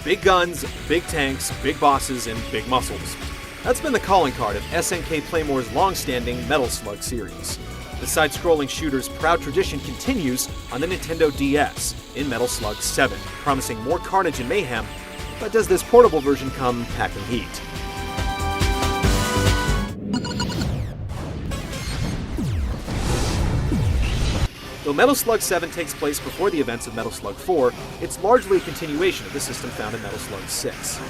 Big guns, big tanks, big bosses, and big muscles. That's been the calling card of SNK Playmore's long-standing Metal Slug series. The side-scrolling shooter's proud tradition continues on the Nintendo DS in Metal Slug 7, promising more carnage and mayhem, but does this portable version come packing heat? Though Metal Slug 7 takes place before the events of Metal Slug 4, it's largely a continuation of the system found in Metal Slug 6.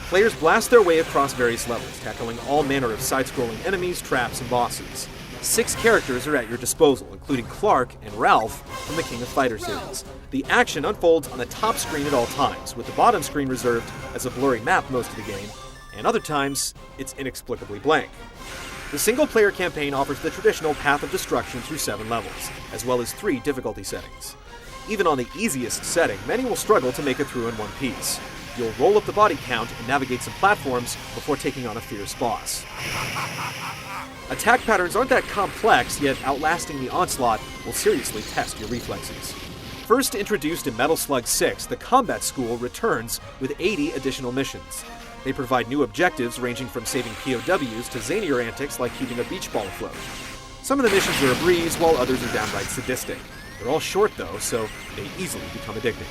Players blast their way across various levels, tackling all manner of side-scrolling enemies, traps, and bosses. 6 characters are at your disposal, including Clark and Ralph from the King of Fighters series. The action unfolds on the top screen at all times, with the bottom screen reserved as a blurry map most of the game, and other times, it's inexplicably blank. The single-player campaign offers the traditional path of destruction through 7 levels, as well as 3 difficulty settings. Even on the easiest setting, many will struggle to make it through in one piece. You'll roll up the body count and navigate some platforms before taking on a fierce boss. Attack patterns aren't that complex, yet outlasting the onslaught will seriously test your reflexes. First introduced in Metal Slug 6, the Combat School returns with 80 additional missions. They provide new objectives ranging from saving POWs to zanier antics like keeping a beach ball afloat. Some of the missions are a breeze, while others are downright sadistic. They're all short though, so they easily become addicting.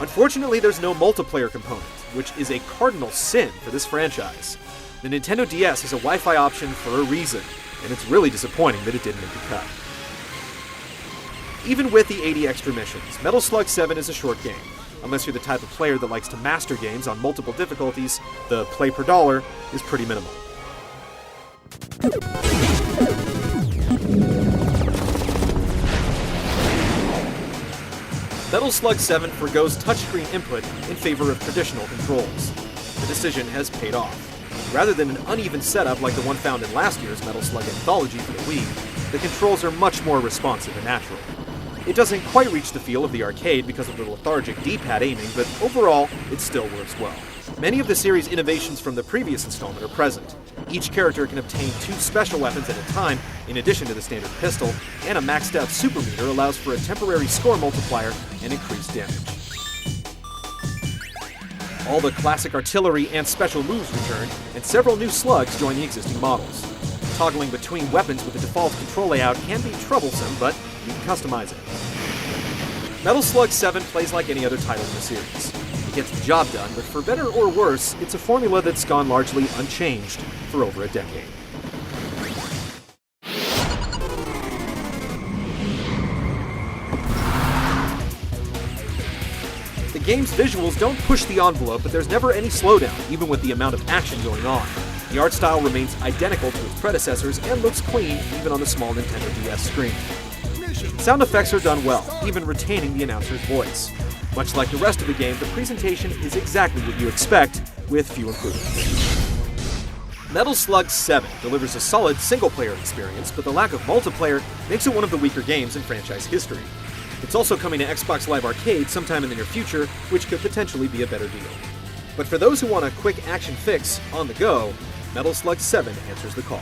Unfortunately, there's no multiplayer component, which is a cardinal sin for this franchise. The Nintendo DS has a Wi-Fi option for a reason, and it's really disappointing that it didn't make the cut. Even with the 80 extra missions, Metal Slug 7 is a short game. Unless you're the type of player that likes to master games on multiple difficulties, the play per dollar is pretty minimal. Metal Slug 7 forgoes touchscreen input in favor of traditional controls. The decision has paid off. Rather than an uneven setup like the one found in last year's Metal Slug Anthology for the Wii, the controls are much more responsive and natural. It doesn't quite reach the feel of the arcade because of the lethargic D-pad aiming, but overall, it still works well. Many of the series' innovations from the previous installment are present. Each character can obtain 2 special weapons at a time, in addition to the standard pistol, and a maxed out super meter allows for a temporary score multiplier and increased damage. All the classic artillery and special moves return, and several new slugs join the existing models. Toggling between weapons with the default control layout can be troublesome, but you can customize it. Metal Slug 7 plays like any other title in the series. It gets the job done, but for better or worse, it's a formula that's gone largely unchanged for over a decade. The game's visuals don't push the envelope, but there's never any slowdown, even with the amount of action going on. The art style remains identical to its predecessors and looks clean even on the small Nintendo DS screen. Sound effects are done well, even retaining the announcer's voice. Much like the rest of the game, the presentation is exactly what you expect, with few improvements. Metal Slug 7 delivers a solid single-player experience, but the lack of multiplayer makes it one of the weaker games in franchise history. It's also coming to Xbox Live Arcade sometime in the near future, which could potentially be a better deal. But for those who want a quick action fix on the go, Metal Slug 7 answers the call.